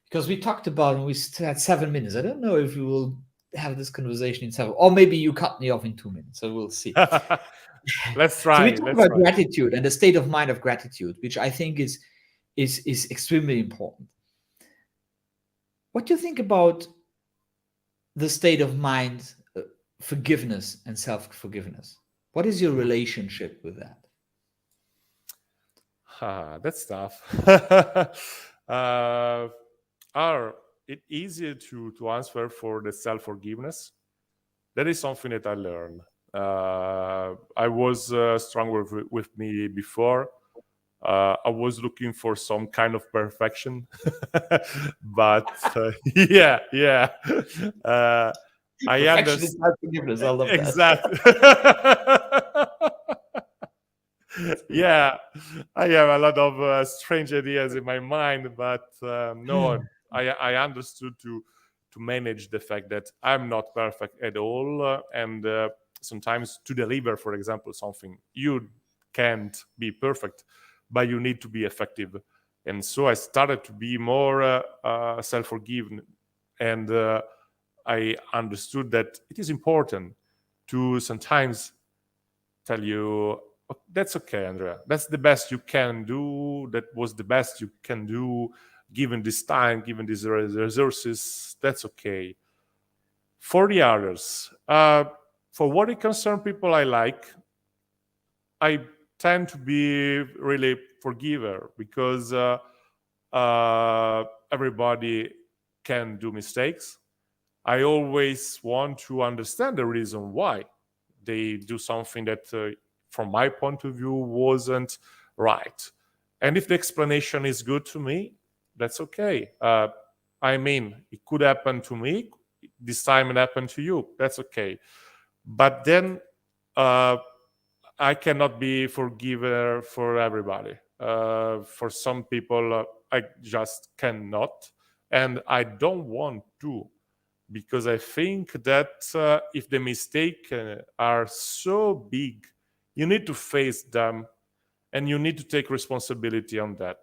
because we talked about, and we had 7 minutes. I don't know if we will have this conversation in 7, or maybe you cut me off in 2 minutes. So we'll see. Let's So we try. talk Let's about try. gratitude and the state of mind of gratitude, which I think is extremely important. What do you think about the state of mind, forgiveness and self-forgiveness? What is your relationship with that? That's tough. Are it easier to answer for the self-forgiveness? That is something that I learned. I was strong with me before. I was looking for some kind of perfection, but yeah. I Perfection understand is self-forgiveness. I love that. exactly. Yeah, I have a lot of strange ideas in my mind, but no, I understood to manage the fact that I'm not perfect at all, and sometimes to deliver, for example, something you can't be perfect, but you need to be effective. And so I started to be more self-forgiving, and I understood that it is important to sometimes tell you, "Oh, that's okay, Andrea. That's the best you can do. That was the best you can do, given this time, given these resources. That's okay." For the others, for what it concerns people I like, I tend to be really forgiver because everybody can do mistakes. I always want to understand the reason why they do something that, from my point of view, wasn't right. And if the explanation is good to me, that's okay. I mean, it could happen to me. This time it happened to you. That's okay. But then I cannot be forgiver for everybody. For some people, I just cannot, and I don't want to, because I think that if the mistakes are so big, you need to face them, and you need to take responsibility on that.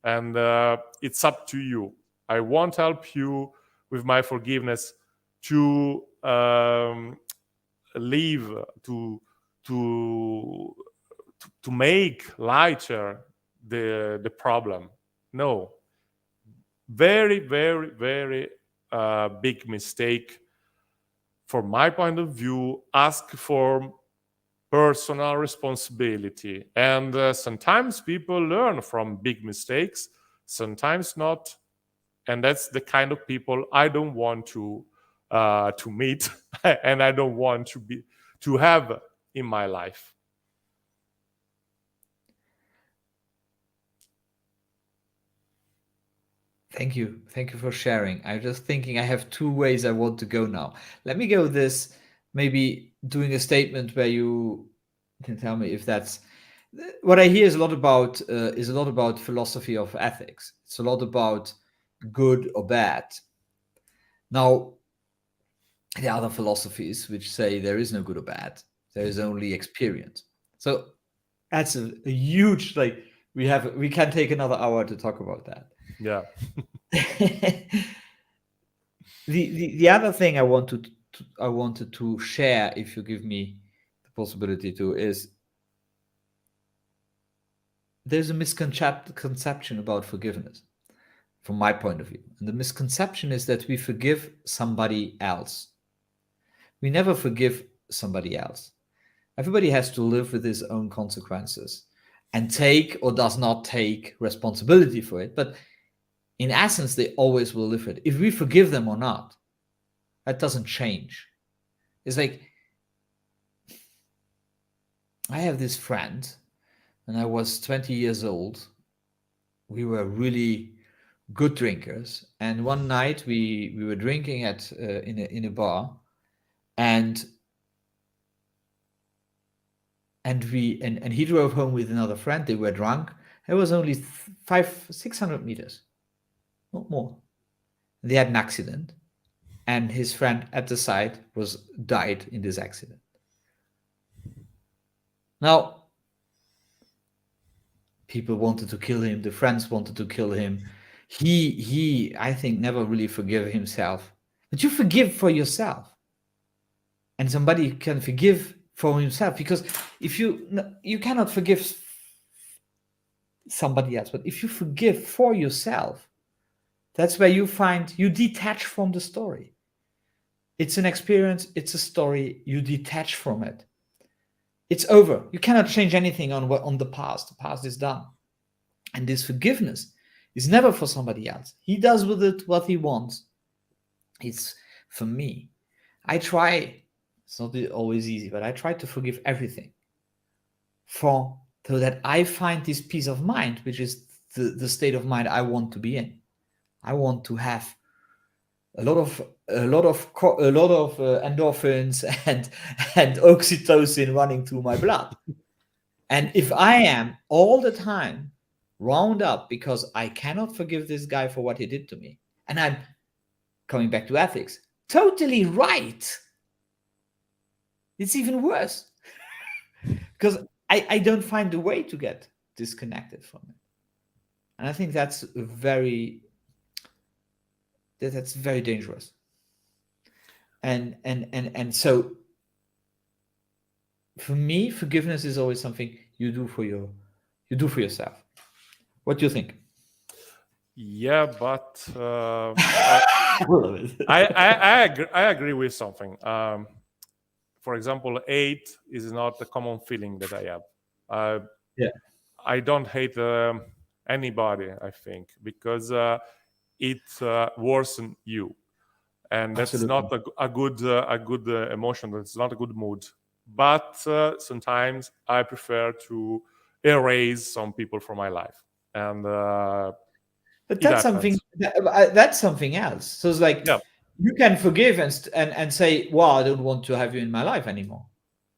And it's up to you. I won't help you with my forgiveness to live to to make lighter the problem. No, very very very big mistake from my point of view. Ask for personal responsibility, and sometimes people learn from big mistakes, sometimes not, and that's the kind of people I don't want to meet and I don't want to have in my life. Thank you. Thank you for sharing. I'm just thinking I have two ways I want to go now. Let me go this, maybe doing a statement where you can tell me if that's what I hear is a lot about philosophy of ethics. It's a lot about good or bad. Now, the other philosophies which say there is no good or bad, there is only experience. So that's a huge, like, we can take another hour to talk about that. Yeah. The other thing I wanted to share, if you give me the possibility to, is there's a misconception about forgiveness from my point of view. And the misconception is that we forgive somebody else. We never forgive somebody else. Everybody has to live with his own consequences and take or does not take responsibility for it. But in essence, they always will live it. If we forgive them or not, that doesn't change. It's like, I have this friend, and I was 20 years old. We were really good drinkers, and one night we were drinking at in a bar, and he drove home with another friend. They were drunk. It was only 600 meters, not more. They had an accident, and his friend at the side died in this accident. Now, people wanted to kill him. The friends wanted to kill him. He, I think, never really forgave himself. But you forgive for yourself, and somebody can forgive for himself, because if you cannot forgive somebody else, but if you forgive for yourself, that's where you detach from the story. It's an experience. It's a story. You detach from it. It's over. You cannot change anything on the past. The past is done. And this forgiveness is never for somebody else. He does with it what he wants. It's for me. I try. It's not always easy, but I try to forgive everything so that I find this peace of mind, which is the state of mind I want to be in. I want to have a lot of endorphins and oxytocin running through my blood. And if I am all the time wound up because I cannot forgive this guy for what he did to me, and I'm coming back to ethics, totally right, it's even worse, because I don't find a way to get disconnected from it. And I think that's very dangerous. And so for me, forgiveness is always something you do for yourself. What do you think? Yeah, but I agree with something. For example, hate is not a common feeling that I have. Yeah. I don't hate anybody, I think, because it worsens you, and that's not Absolutely. a good emotion. That's not a good mood. But sometimes I prefer to erase some people from my life, and But it that's something happens. that's something else. So it's like Yeah, you can forgive and say, "Well, I don't want to have you in my life anymore."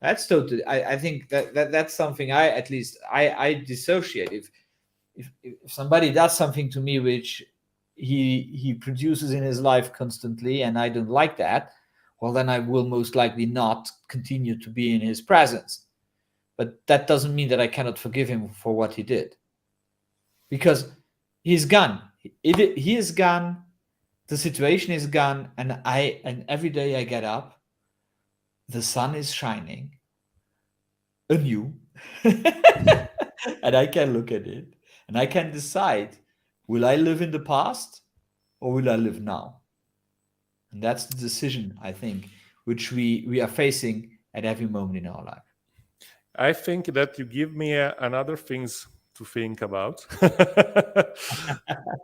That's totally. I think that's something I at least I dissociate. If somebody does something to me which he produces in his life constantly, and I don't like that, well, then I will most likely not continue to be in his presence. But that doesn't mean that I cannot forgive him for what he did, because he's gone. He is gone. The situation is gone, and every day I get up, the sun is shining anew, and I can look at it, and I can decide: will I live in the past or will I live now? And that's the decision, I think, which we are facing at every moment in our life. I think that you give me another things to think about.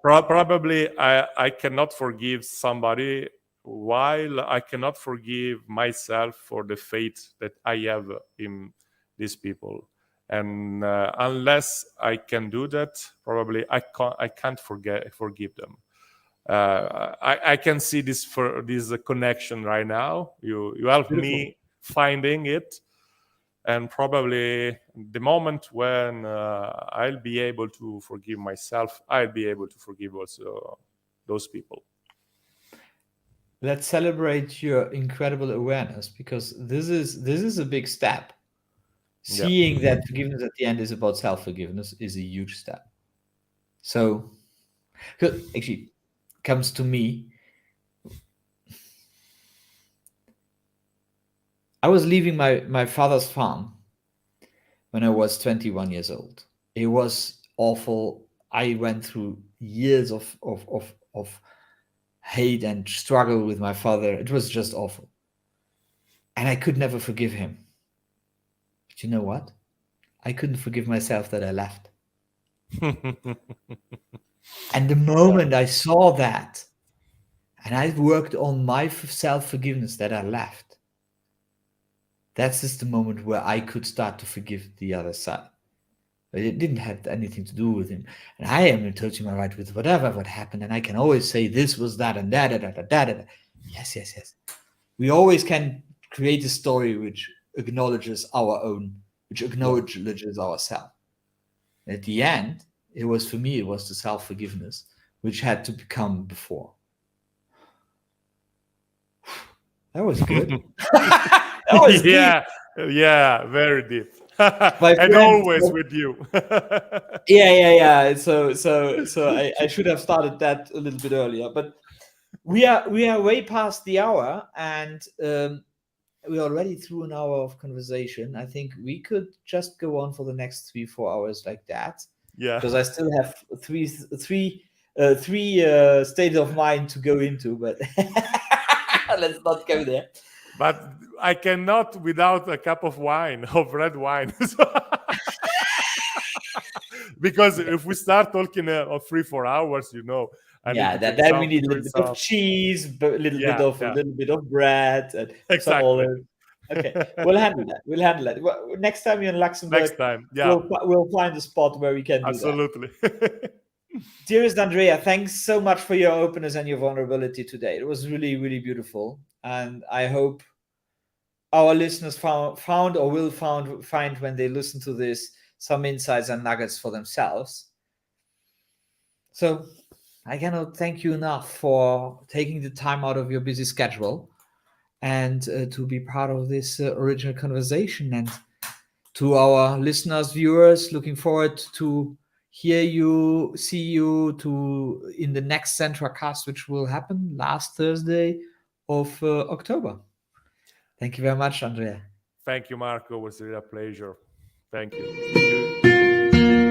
Probably I cannot forgive somebody while I cannot forgive myself for the fate that I have in these people. And unless I can do that, probably I can't forgive them. I can see this connection right now. You help Beautiful. me finding it, and probably the moment when I'll be able to forgive myself, I'll be able to forgive also those people. Let's celebrate your incredible awareness, because this is a big step. Yeah. Seeing that forgiveness at the end is about self-forgiveness is a huge step. So, actually, comes to me. I was leaving my father's farm when I was 21 years old. It was awful. I went through years of hate and struggle with my father. It was just awful. And I could never forgive him. But you know what? I couldn't forgive myself that I left. And the moment I saw that, and I worked on my self forgiveness that I left, that's just the moment where I could start to forgive the other side. But it didn't have anything to do with him. And I am totally my right with whatever what happened. And I can always say this was that and that, da, da, da, da, da. Yes, yes, yes. We always can create a story which acknowledges our own, which Yeah. acknowledges ourselves. At the end, it was for me, it was the self forgiveness, which had to become before. That was good. That was deep, Yeah, yeah, very deep. my And friend. always with you. Yeah. So I should have started that a little bit earlier, but we are way past the hour, and we're already through an hour of conversation. I think we could just go on for the next 3-4 hours like that, Yeah. because I still have three states of mind to go into, but let's not go there. But I cannot without a cup of wine, of red wine. Because Okay. if we start talking of 3-4 hours, I need Yeah, to drink that we need a little drink bit of some. cheese, a little bit Yeah, of yeah, bread, and some exactly. olives. Okay, we'll handle that. We'll handle that. Well, next time you're in Luxembourg, Next time. Yeah, we'll find a spot where we can do that. absolutely. Dearest Andrea, thanks so much for your openness and your vulnerability today. It was really, really beautiful, and I hope our listeners found or will find when they listen to this some insights and nuggets for themselves. So I cannot thank you enough for taking the time out of your busy schedule and to be part of this original conversation. And to our listeners, viewers, looking forward to hear you, see you to in the next ZentraCast, which will happen last Thursday of October. Thank you very much, Andrea. Thank you, Marco. It was really a pleasure. Thank you. You